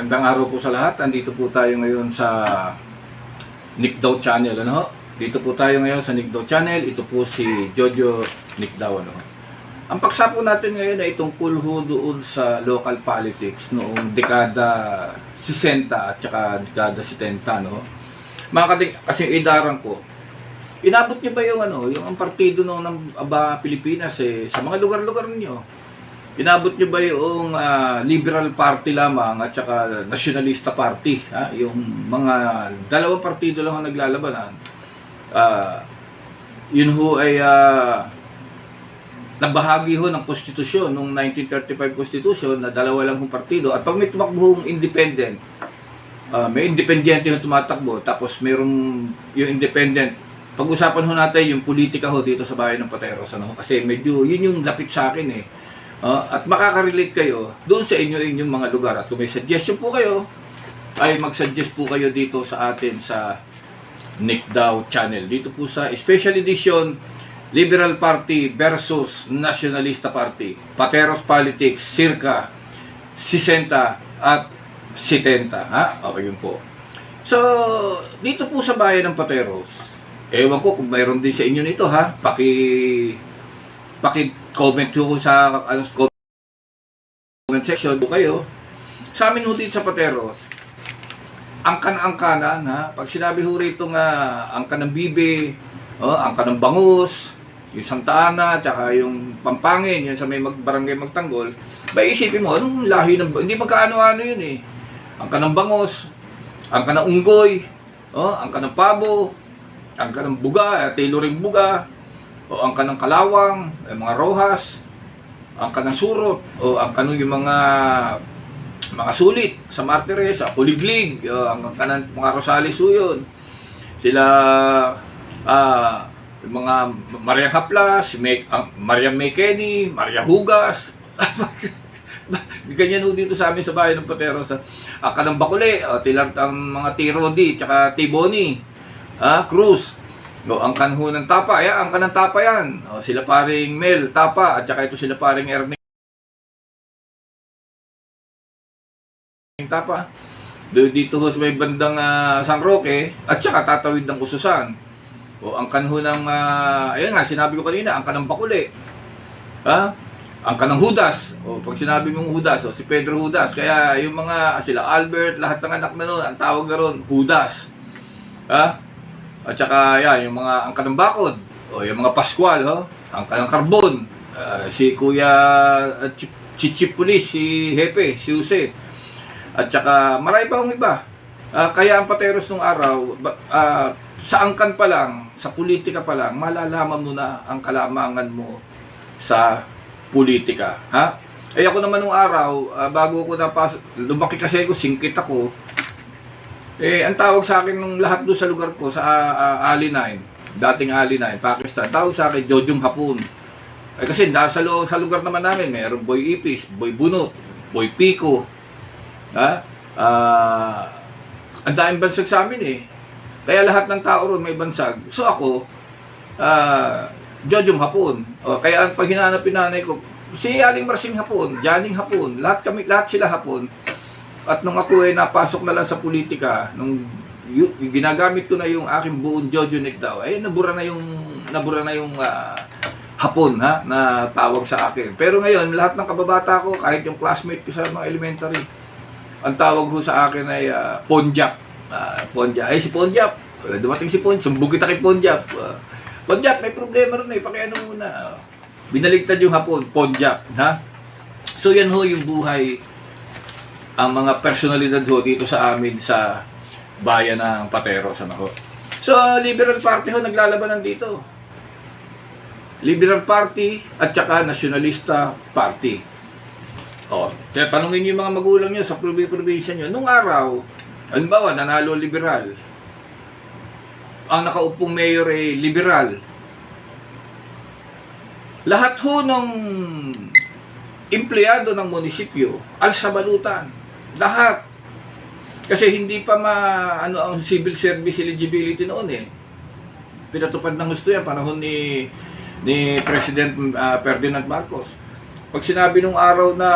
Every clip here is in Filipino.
Magandang araw po sa lahat. Andito po tayo ngayon sa Nick Daw Channel. Ano ho? Dito po tayo ngayon sa Nick Daw Channel. Ito po si Jojo Nick Daw. Ano ho? Ang paksa po natin ngayon ay tungkol ho doon sa local politics noong dekada 60 at saka dekada 70. No? Mga kasi idarang ko, inabot niyo ba yung yung ang partido noong ng Pilipinas sa mga lugar-lugar niyo? Inabot niyo ba yung Liberal Party lamang at saka Nationalista Party? Yung mga dalawang partido lang ang naglalabanan. Yun ho ay nabahagi ho ng konstitusyon, nung 1935 Constitution, na dalawa lang hong partido. At pag may tumakbo hong independent, may independyente yung tumatakbo, tapos mayroong yung independent. Pag-usapan ho natin yung politika ho dito sa bayan ng Pateros. Kasi medyo yun yung lapit sa akin eh. At makaka-relate kayo doon sa inyong mga lugar. At kung may suggestion po kayo, ay mag-suggest po kayo dito sa atin sa Nick Daw Channel. Dito po sa Special Edition, Liberal Party versus Nationalista Party. Pateros Politics, circa 60 at 70. Okay yun po. So, dito po sa bayan ng Pateros, ewan ko kung mayroon din sa inyo nito paki-comment ko sa comment section po kayo. Sa amin ho dito sa Pateros, angkan-angkanan pag sinabi ho rito angkan ng bibe, angkan ng bangus, yung Santa Ana, tsaka yung Pampangin, yung sa may barangay Magtanggol, ba isipin mo, anong lahi ng, hindi magkaano-ano yun eh. Angkan ng bangus, angkan ng unggoy, angkan ng pabo, angkan ng buga, tailoring buga, o angkan ng kalawang, mga rohas, angkan ng surot, o angkan ng yung mga sulit sa Martires, sa Puliglig, angkan ng mga Rosales yun. Sila, yung mga Maria Haplas, Maria Mekeni, Maria Hugas, ganyan ho dito sa amin sa bayan ng Pateros. Angkan ng Bakule, ang mga Tirodi, tsaka Tiboni, Cruz. Angkan ho ng Tapa, angkan ng Tapa yan. Sila paring Mel Tapa, at saka ito sila paring Ernie Tapa. Dito ho sa may bandang San Roque, at saka tatawid ng Ususan. Angkan ho ng, ayun nga, sinabi ko kanina, angkan ng Bakule. Angkan ng Judas. Pag sinabi mong Judas, si Pedro Judas. Kaya yung mga, sila Albert, lahat ng anak na noon, ang tawag na ron, Judas. At saka yung mga angkan ng Bakod, yung mga Pascual, angkan ng Carbon, si Kuya Chief Police, si Hepe, si Jose, at saka marami pa akong iba. Kaya ang Pateros nung araw, sa angkan pa lang, sa politika pa lang, malalaman mo na ang kalamangan mo sa politika. Ako naman nung araw, bago ko lumaki kasi ako, singkit ako. Ang tawag sa akin nung lahat doon sa lugar ko, sa Ali 9, dating Ali 9, Pakistan, tawag sa akin, Jojong Hapon. Kasi sa lugar naman namin, mayroong Boy Ipis, Boy Bunot, Boy Pico. Ang daming bansag sa amin eh. Kaya lahat ng tao ron may bansag. So ako, Jojong Hapon. Kaya pag hinanap pinanay ko, si Aling Marsing Hapon, Janing Hapon, lahat sila Hapon. At nung ako napasok na lang sa politika, nung ginagamit ko na yung aking buong Jojo Nick Daw, nabura na yung Hapon na tawag sa akin. Pero ngayon, lahat ng kababata ko, kahit yung classmate ko sa mga elementary, ang tawag ko sa akin ay Ponjap. Ponjap. Si Ponjap. Dumating si Ponjap. Sumbog kita kay Ponjap. Ponjap, may problema rin pakiano muna. Binaligtad yung Hapon. Ponjap. So yan ho yung buhay, ang mga personalidad ho dito sa amin sa bayan ng Pateros. So, Liberal Party ho naglalabanan dito. Liberal Party at saka Nationalista Party. Tanungin yung mga magulang nyo sa probinsya nyo. Nung araw, halimbawa, nanalo liberal. Ang nakaupong mayor ay liberal. Lahat ho ng empleyado ng munisipyo, alsabalutan. Lahat. Kasi hindi pa ang civil service eligibility noon eh. Pinatupad ng gusto yan, panahon ni President Ferdinand Marcos. Pag sinabi nung araw na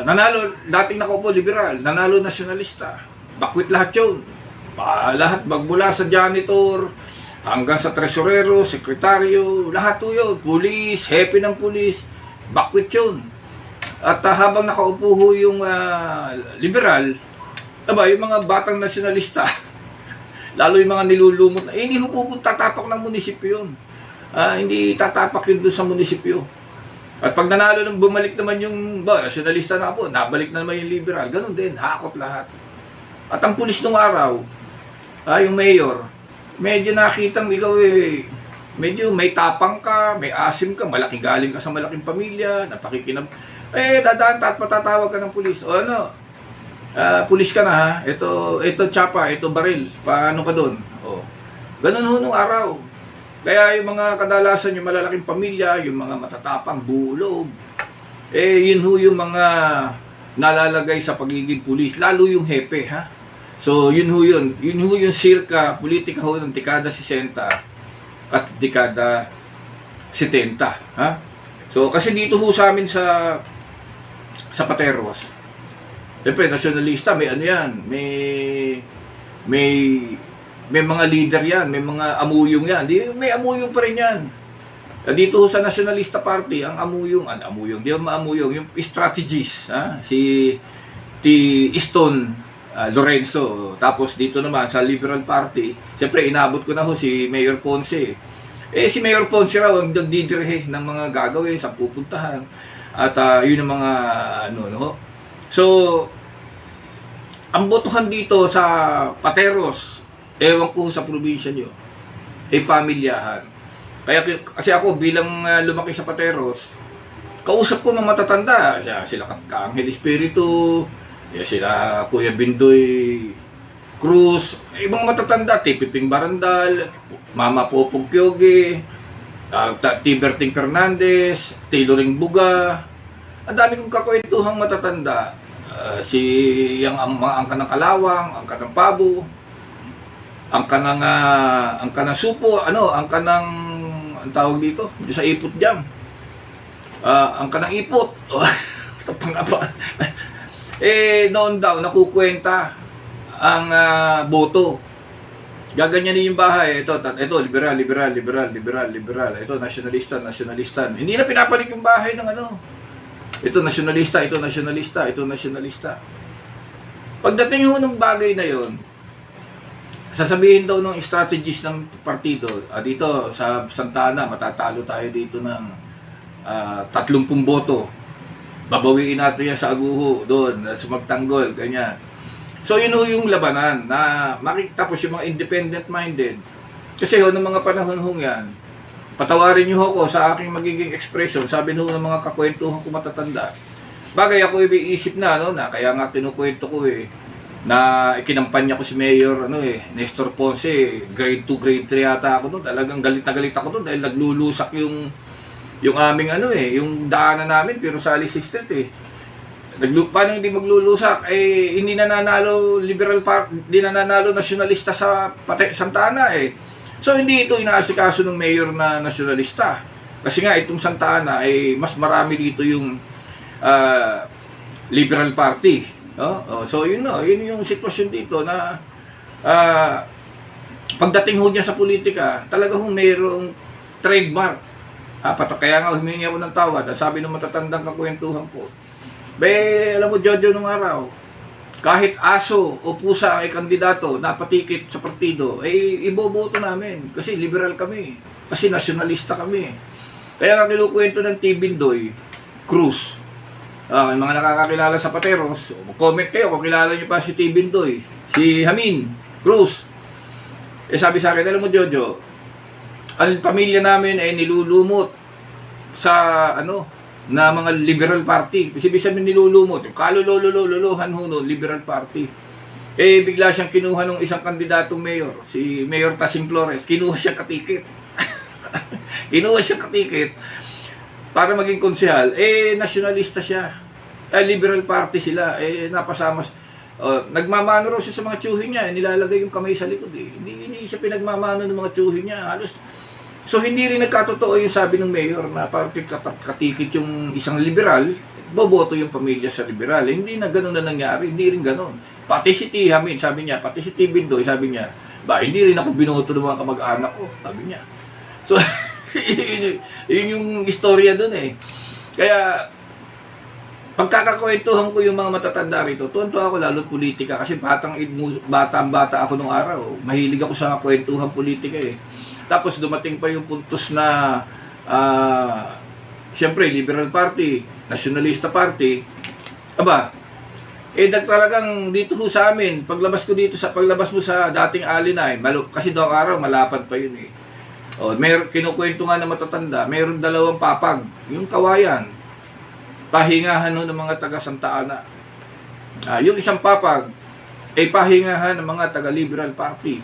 Nanalo, dating nakaupo liberal, nanalo nasyonalista. Bakwit lahat yun. Lahat, magmula sa janitor, hanggang sa tresorero, sekretaryo, lahat po yun. Pulis, hepe ng pulis, bakwit yun. At habang nakaupo ho yung liberal, yung mga batang nasyonalista, lalo yung mga nilulumot, hindi ho tatapak ng munisipyo yun. Hindi tatapak yun doon sa munisipyo. At pag nanalo nung bumalik naman yung nasyonalista na po, nabalik na naman yung liberal, ganun din, hakot lahat. At ang pulis nung araw, yung mayor, medyo nakitang ikaw medyo may tapang ka, may asim ka, malaki galing ka sa malaking pamilya, napakikinab. Dadaan at patatawag ka ng pulis. O ano, pulis ka na ha, ito tsapa, ito baril, paano ka doon? O, ganun ho nung araw. Kaya yung mga kadalasan, yung malalaking pamilya, yung mga matatapang bulog, yun ho yung mga nalalagay sa pagiging pulis, lalo yung hepe, ha? So, yun ho yung sirka, politika ho ng dekada 60 at dekada 70, ha? So, kasi dito ho sa amin sa Pateros, siyempre, nasyonalista, may ano yan, may mga leader yan, may mga amuyong yan. May amuyong pa rin yan. Dito sa Nationalista Party, ang amuyong, di ba maamuyong, yung strategies, si Easton Lorenzo. Tapos dito naman sa Liberal Party, siyempre inabot ko na ho si Mayor Ponce. Si Mayor Ponce raw ang nagdidirhe ng mga gagawin sa pupuntahan. At yun ang mga So, ang botohan dito sa Pateros, ewan ko sa probinsya nyo, pamilyahan. Kasi ako bilang lumaki sa Pateros, kausap ko mga matatanda. Sila Kaangel Espiritu, sila Kuya Bindoy Cruz, ibang matatanda, Tipiping Barandal, Mama Popong Pyoge, Tiberting Fernandez, Tayloring Buga. Ang dami kong kakwentuhang matatanda. Ang kanang Kalawang, ang kanang Pabo, ang kanang Supo, ang kanang, ang tawag dito, sa Ipot Jam. Ang kanang Ipot. Ito pa nga ba? Noon daw, nakukwenta ang boto. Gaganyanin yung bahay. Ito, liberal. Ito, nasyonalista. Hindi na pinapalit yung bahay ng Ito, nasyonalista. Pagdating ho ng bagay na yon, sasabihin daw ng strategies ng partido, dito sa Santa Ana, matatalo tayo dito ng 30 boto. Babawiin natin yan sa Aguho, doon, sa Magtanggol, ganyan. So, yun yung labanan, na tapos yung mga independent-minded. Kasi ng mga panahon yan, patawarin nyo ako sa aking magiging expression, sabi ng mga kakwentuhan ko matatanda. Bagay ako may isip na, na kaya nga kinukwento ko na ikinampanya ko si Mayor Nestor Ponce, grade 2, grade 3 yata ako doon. Talagang galit na galit ako doon dahil naglulusak yung aming yung daanan namin, pero sa Alice Street paano hindi maglulusak? Hindi nananalo Liberal Party, hindi nananalo nasyonalista sa Santa Ana So hindi ito inaasikaso ng mayor na nasyonalista. Kasi nga itong Santa Ana mas marami dito yung Liberal Party. So yun yung sitwasyon dito na pagdating ho niya sa politika, talaga hong mayroong trademark. Kaya nga humingi ako ng tawad. Sabi ng matatandang kakwentuhan ko, alam mo Jojo nung araw, kahit aso o pusa ay kandidato na patikit sa partido, iboboto namin kasi liberal kami, kasi nasyonalista kami. Kaya nga kinukwento ng T. Bindoy Cruz, yung mga nakakakilala sa Pateros, comment kayo kung kilala nyo pa si T. Bindoy, si Hamin Cruz. Sabi sa akin, alam mo Jojo, ang pamilya namin ay nilulumot sa na mga Liberal Party. Kasi sabihin nilulumot, yung kalululuhan Liberal Party. Bigla siyang kinuha ng isang kandidatong mayor, si Mayor Tasing Flores, kinuha siyang katikit. Para maging konsehal, nasyonalista siya. Liberal Party sila, napasama. Nagmamano raw siya sa mga tsuhin niya, nilalagay yung kamay sa likod. Hindi siya pinagmamano ng mga tsuhin niya, halos. So hindi rin nagkatotoo yung sabi ng mayor na parang katikit yung isang liberal, boboto yung pamilya sa liberal. Hindi na gano'n na nangyari, hindi rin gano'n. Pati si Tihamin, sabi niya, pati si Tibindoy, sabi niya, hindi rin ako binoto ng mga kamag-anak ko, sabi niya. So, yun yung istorya doon eh. Kaya, pagkakakwentuhan ko yung mga matatanda rito, tuwan-tuwa ako lalo politika kasi batang-bata ako nung araw. Mahilig ako sa kwentuhan politika eh. Tapos dumating pa yung puntos na siyempre, Liberal Party, Nationalista Party. Talagang dito ho sa amin, paglabas mo sa dating Alinay, kasi daw araw malapad pa yun eh. Kinukwento nga na matatanda, mayroon 2 papag, yung kawayan, pahingahan ng mga taga Santa Ana. Yung isang papag, pahingahan ng mga taga Liberal Party.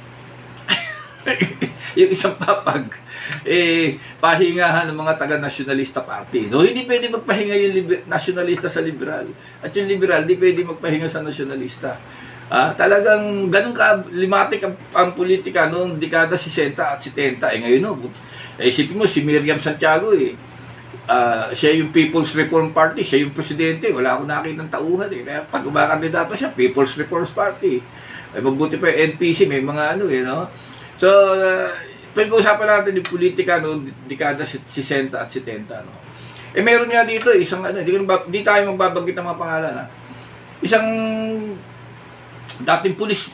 Yung isang papag, pahingahan ng mga taga-nationalista party. No, hindi pwede magpahinga yung nationalista sa liberal. At yung liberal, hindi pwede magpahinga sa nationalista. Talagang ganun ka-limatic ang politika noong dekada 60 at 70. Ngayon, no, isipin mo, si Miriam Santiago, siya yung People's Reform Party, siya yung presidente. Wala akong nakita ng tauhan. Kaya pag umakandidato siya, People's Reform Party. Mabuti pa yung NPC, may mga no? So, pag-uusapan natin yung politika noong dekada 60 at 70, no? Meron nga dito, isang di tayo magbabanggit ng mga pangalan, Isang dating pulis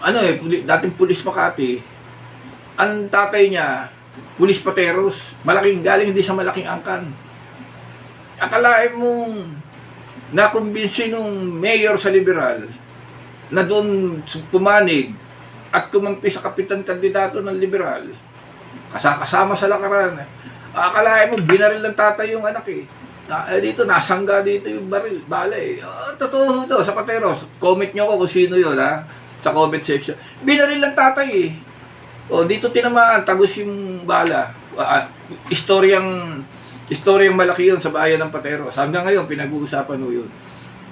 Makati, ang tatay niya, pulis Pateros, galing din sa malaking angkan. Akalain mong nakumbinsi nung mayor sa liberal na doon pumanig at kumampi sa kapitan kandidato ng liberal, kasama sa lakaran. Akalain mo, binaril ng tatay yung anak eh. Dito, nasangga dito yung bala. Totoo ito, sa Pateros. Comment nyo ko kung sino yun, sa comment section. Binaril ng tatay eh. Dito tinamaan, tagos yung bala. Istoryang malaki yun sa bayan ng Pateros. Hanggang ngayon, pinag-uusapan mo yun.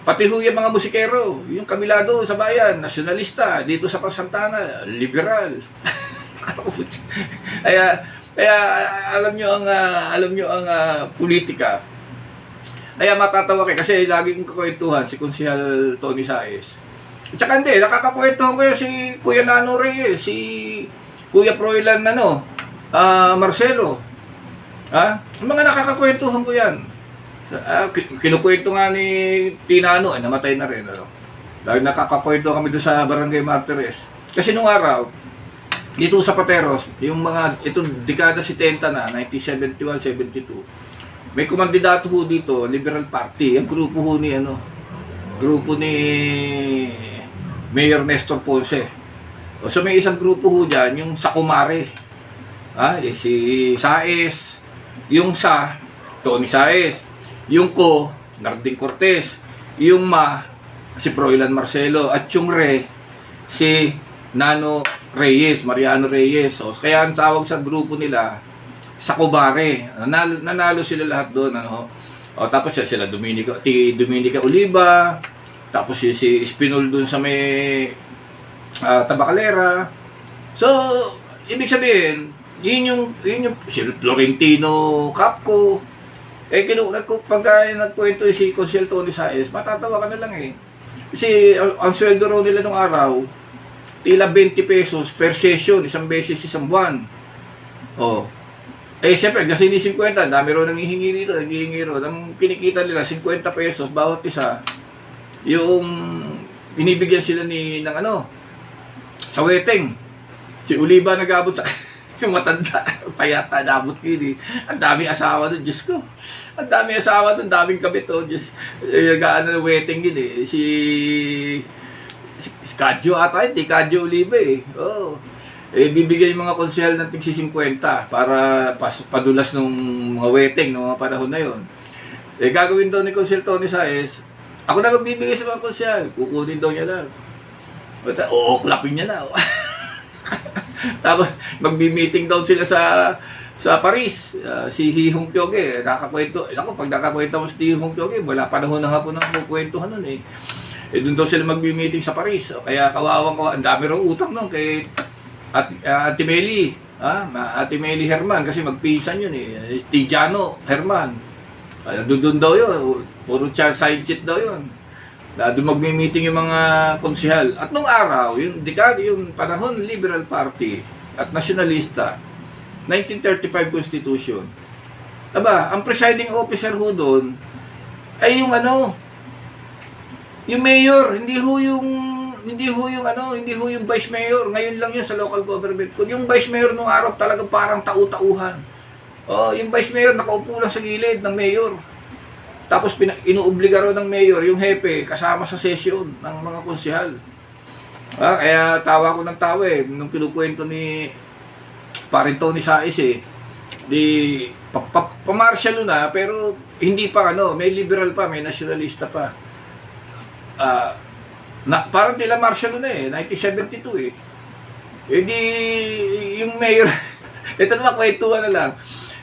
Pati ho yung mga musikero, yung kabilado sa bayan, nasyonalista, dito sa Santana, liberal. kaya alam nyo ang politika. Kaya matatawa kayo kasi lagi kong kakwentuhan si Konsehal Tony Saez. At saka hindi, nakakakwentuhan ko si Kuya Nano Reyes, si Kuya Froilan Marcelo. Mga nakakakwentuhan ko yan. Kinukwento nga ni Tinano, namatay na rin. Dahil nakakakwento kami doon sa Barangay Martires. Kasi nung araw, dito sa Pateros, itong dekada 70 na, 1971-72, may kumandidato ho dito, Liberal Party, ang grupo ni Mayor Nestor Ponce. So may isang grupo ho dyan, yung Sakumare. Si Saez, yung Tony Saez, yung Narding Cortez, yung si Froilan Marcelo, at yung si Mariano Reyes. Kaya ang tawag sa grupo nila, Sakubare. Nanalo sila lahat doon. Tapos sila Dominica Oliva, tapos si Espinol doon sa may Tabacalera. So, ibig sabihin, yun yung si Florentino Capco. Pagka nagkwento si Konsehal Tony Saez, matatawa ka na lang eh. Kasi ang sweldo raw nila nung araw, tila 20 pesos per session, isang beses isang buwan. Siyempre, kasi ni 50, dami raw nanghihingi dito, ang kinikita nila, 50 pesos bawat isa, yung binibigyan sila sa wedding. Si Oliva nag-abot sa yung matanda, payata, nabot yun eh. Ang daming asawa doon, Diyos ko. Ang daming asawa doon, daming kabit Diyos. Wedding yun eh. Si Kadyo ata, hindi Kadyo Oliva eh. Bibigyan yung mga konsehal ng tigsi 50 para padulas ng mga wedding ng mga panahon na yun. Gagawin daw ni Konsehal Tony Saez, ako na magbibigay sa mga konsehal, kukunin daw niya lang. Klapin niya na. Tapos magbi-meeting daw sila sa Paris. Si Hihong Pyoge nakakwento. Pag nakakwento mo si Hihong Pyoge, wala panahon na nga po nang kukwentuhan nun eh. Doon daw sila magbi-meeting sa Paris. Kaya ang dami raw utang nun kay Ate Meli. Ate Meli Herman kasi magpinsan yun eh. Tijano Herman. Doon daw yun, puro side chit daw yun. Doon magmi-meeting yung mga konsehal. At nung araw, yung panahon Liberal Party at Nationalista, 1935 Constitution. Aba, ang presiding officer ho doon ay yung mayor, hindi ho yung vice mayor. Ngayon lang yun sa local government. Kung yung vice mayor nung araw talagang parang tau-tauhan. Oh, yung vice mayor nakaupo lang sa gilid ng mayor. Tapos inuobliga raw ng mayor yung hepe kasama sa session ng mga konsehal. Kaya tawa ko ng tawa nung pinukwento ni Parin Tony Sais di pamarsyal na pero hindi pa may liberal pa, may nationalista pa. Parang tila martial 1972 di yung mayor ito naman kwentuhan na lang.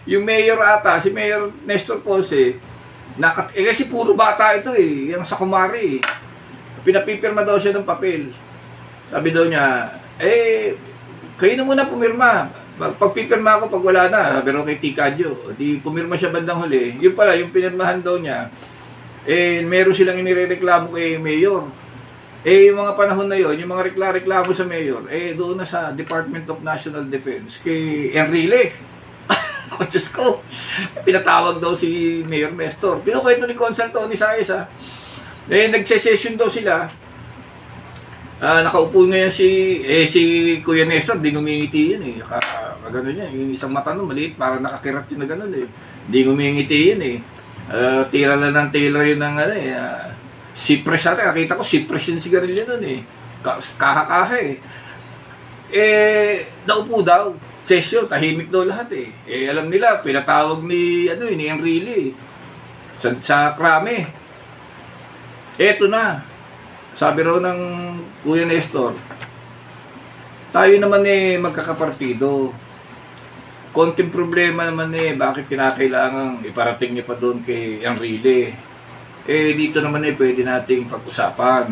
Yung mayor ata, si Mayor Nestor Ponce, kasi puro bata ito yung sa Kumari pinapipirma daw siya ng papel. Sabi daw niya, kayo na muna pumirma. Pagpipirma ako pag wala na, sabi raw kay Ticadyo. Di pumirma siya bandang huli. Yun pala, yung pinirmahan daw niya, meron silang inireklamo kay Mayor. Yung mga panahon na yon, yung mga reklamo sa Mayor, doon na sa Department of National Defense, kay Enrile. Diyos ko, pinatawag daw si Mayor Nestor. Pinukwento ni Consul Tony Sais nagse-session daw sila. Nakaupo ngayon si Kuya Nestor, di ngumingiti yun Gano'n niya, yung isang mata nun, maliit, parang nakakirat yun na gano'n Di ngumingiti yun tira lang ng tira yun ng Cypress ata, nakita ko Cypress yung sigarilyo nun Kahakaha naupo daw, session, tahimik daw lahat alam nila, pinatawag ni Enrile sa krame. Eto na. Sabi raw ng Kuya Nestor, tayo naman magkakapartido. Konting problema naman bakit kinakailangan iparating niyo pa doon kay Enrile? Dito naman pwede nating pag-usapan.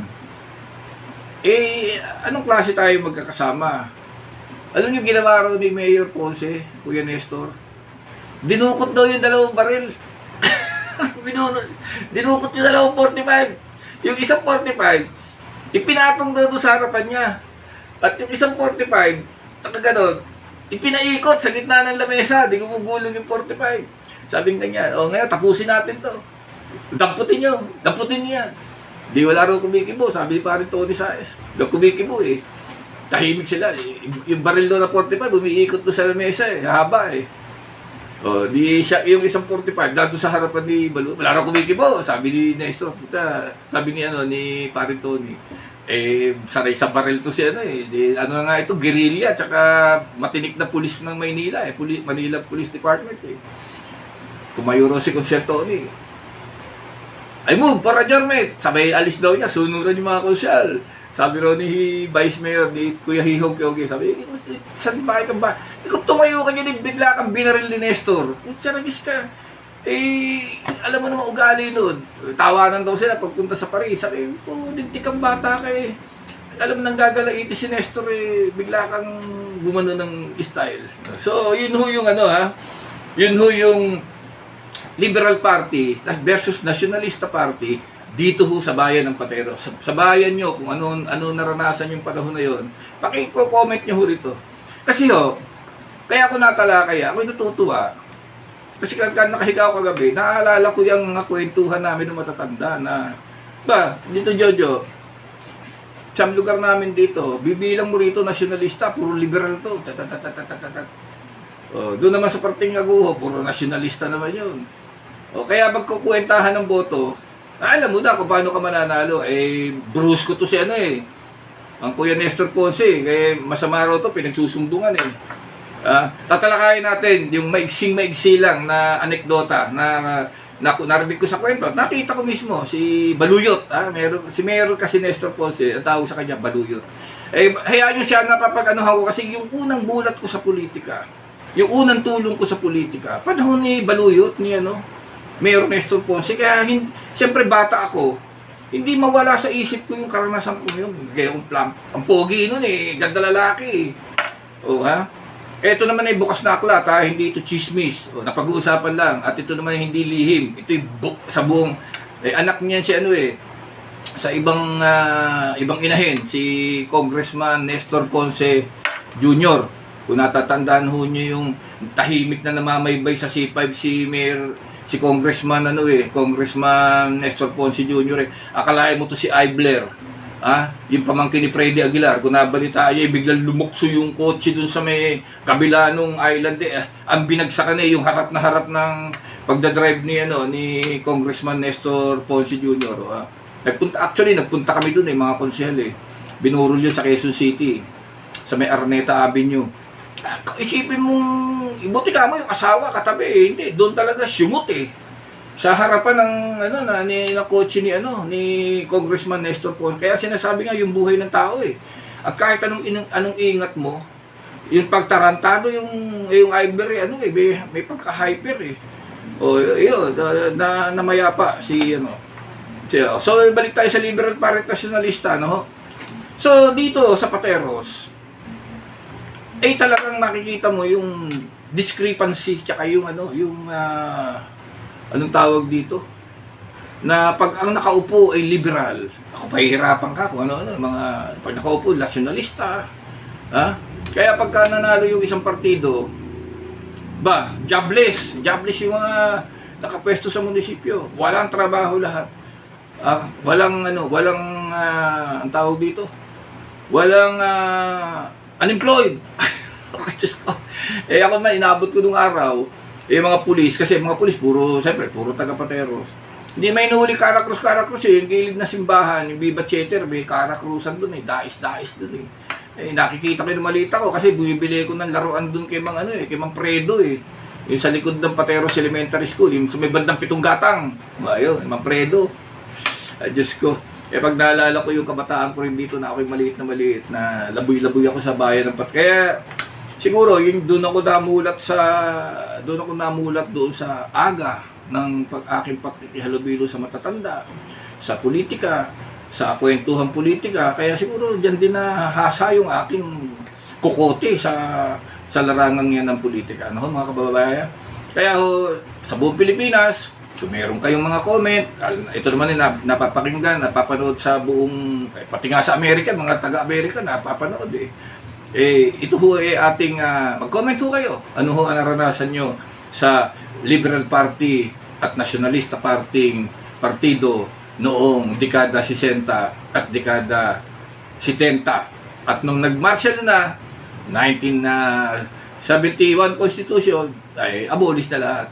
Anong klase tayo magkakasama? Alam niyo ginawa raw ni Mayor Ponce, Kuya Nestor? Dinukot daw yung 2 baril. Dinukot yung 2.45. Yung isang 45, ipinatong daw sa harapan niya. At yung isang 45, ganon, ipinaikot sa gitna ng lamesa, di gumugulong yung 45. Sabi kanya, ngayon, tapusin natin to. Damputin niyo yan. Di wala raw kumikibo, sabi ni Parin Tony Sais. Kumikibo tahimik sila. Yung baril doon na 45, umiikot doon sa lamesa haba di siya, yung isang 45, dito sa harapan ni Balu, wala raw kumikibo, sabi ni Nestor, sabi ni Parin Tony, sanay sa baril to siya nga ito, guerrilla, tsaka matinik na pulis ng Maynila, Manila Police Department Tumayo raw si Consul Tony. Ay move, para Jormet, sabay alis daw niya, sunuran yung mga konsyal. Sabi raw ni Vice Mayor, ni Kuya Hihong Kyoge, sabi, saan ba ka ba? Ikaw tumayo ka niya, bigla kang binaril ni Nestor. Siya nagis ka. Alam mo naman ugali nun. Tawanan daw sila pagpunta sa Paris. Sabi, lintik kang bata ka Alam nang gagalaiti si Nestor bigla kang gumano ng style. So, yun ho yung yun ho yung Liberal Party versus Nationalista Party dito ho sa bayan ng Patero. Sa bayan nyo, kung ano naranasan yung panahon na yun, paki-comment nyo ho rito. Kasi kaya ako natalakay, ako'y natutuwa. Kasi kung nakahiga ako kagabi, naaalala ko yung mga kwentuhan namin ng matatanda na, dito Jojo, sa lugar namin dito, bibilang mo rito nationalista, puro liberal to. Doon naman sa parting Aguho, puro nationalista naman yun. Kaya magkukwentahan ng boto, alam mo na kung paano ka mananalo. Bruce ko to si ang Kuya Nestor Ponce, masama raw to, pinagsusumbungan tatalakayin natin yung maigsing-maigsi lang na anekdota na narinig ko sa kwento. Nakita ko mismo si Baluyot, si Mayor kasi Nestor Ponce, ang tawag sa kanya Baluyot. Hayaan nyo siya napapag-anuhan ko kasi yung unang bulat ko sa politika, yung unang tulong ko sa politika, panahon ni Baluyot, ni Mayor Nestor Ponce. Kaya siyempre bata ako, hindi mawala sa isip ko yung karanasan ko yun. Kaya ang pogi nun ganda lalaki Ito naman ay bukas na aklat, ha? Hindi ito chismis. O, napag-uusapan lang. At ito naman ay hindi lihim. Ito sa buong anak niyan si ano sa ibang inahin, si Congressman Nestor Ponce Jr. Kung natatandaan ho niyo yung tahimik na namamaybay sa C5 si Congressman Congressman Nestor Ponce Jr. Akalain mo to si Ibler. Yung pamangkin ni Freddy Aguilar, kung nabalita niya, biglang lumukso yung kotse dun sa may kabila nung island ang binagsakan yung harap na harap ng pagdadrive ni Congressman Nestor Ponce Jr. Nagpunta kami dun mga konsehal binurol yun sa Quezon City, sa may Araneta Avenue. Isipin mo, ibuti ka mo yung asawa katabi hindi, doon talaga sumut sa harapan ng kotse ni Congressman Nestor Ponce. Kaya sinasabi nga yung buhay ng tao At kahit anong ingat mo, yung pagtarantado yung Ibler may pagka-hyper O yun, namayapa si So balik tayo sa liberal party nationalista, no? So dito sa Pateros talagang makikita mo yung discrepancy tsaka yung anong tawag dito, na pag ang nakaupo ay liberal, ako pahihirapan ka kung mga pag nakaupo nationalista, kaya pagka nanalo yung isang partido jobless yung mga nakapwesto sa munisipyo, walang trabaho lahat, walang ang tawag dito, walang unemployed. Ako man, inabot ko nung araw mga pulis, kasi mga pulis puro taga-Pateros. Hindi may inuhuli Caracruz yung gilid na simbahan, yung Viva Theater, may Caracruzan dun dais dun nakikita ko yung malita ko kasi bumibili ko ng laruan dun kay Mang Predo yung sa likod ng Pateros Elementary School, yung sa may bandang Pitong Gatang, ayun, Mang Predo. Diyos ko, pag naalala ko yung kabataan ko rin dito na ako'y maliit na laboy-laboy ako sa bayan ng Kaya siguro yung doon ako namulat doon sa aga ng aking pakikihalubilo sa matatanda, sa politika, sa kwentuhan politika. Kaya siguro diyan din nahasa yung aking kukote sa larangan yan ng politika, mga kababayan. Kaya sa buong Pilipinas, kung meron kayong mga comment, ito naman napapakinggan, napapanood sa buong, pati nga sa Amerika, mga taga-Amerika napapanood ito ating, mag-comment kayo. Ano ang naranasan nyo sa Liberal Party at Nationalista Partido noong dekada 60 at dekada 70. At nung nag-martial 1971 Constitution, ay abolish na lahat.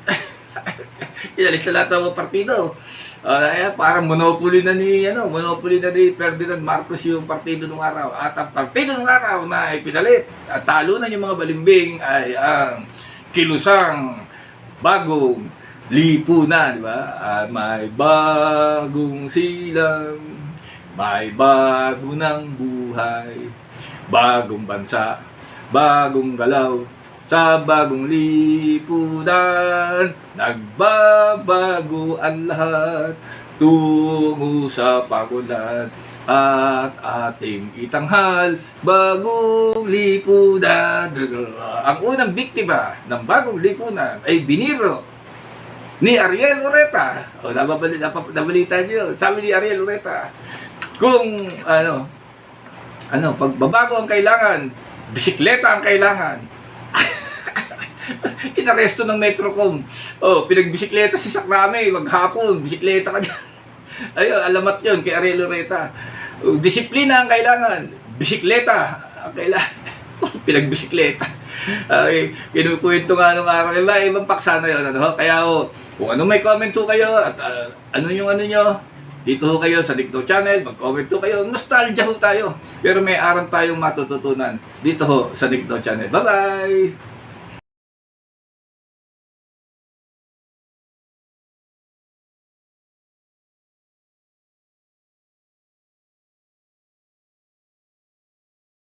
Inalis na lahat ng mga partido. Parang monopoly na ni Ferdinand Marcos yung partido nung araw. At ang partido nung araw na ipinalit at talo na yung mga balimbing ay ang kilusang bagong lipunan, di ba? At may bagong silang, may bago ng buhay, bagong bansa, bagong galaw. Sa bagong lipunan, nagbabago ang lahat tungo sa pagulan at ating itanghal bagong lipunan. Ang unang biktima ng bagong lipunan ay biniro ni Ariel Ureta. Nabalita niyo, sabi ni Ariel Ureta, kung pagbabago ang kailangan, bisikleta ang kailangan. Inaresto ng Metrocom. Pinagbisikleta si Sacrame, maghapon, bisikleta ka dyan. Ayun, alamat yun kay Ariel Ureta. Disiplina ang kailangan, bisikleta ang kailangan. Pinagbisikleta. Kinukwento nga nung araw, ibang paksa na yun. Kaya kung may comment kayo, at ano nyo, dito kayo sa Nick Daw Channel, mag-comment kayo. Nostalgia tayo. Pero may aral tayong matututunan dito sa Nick Daw Channel. Bye-bye!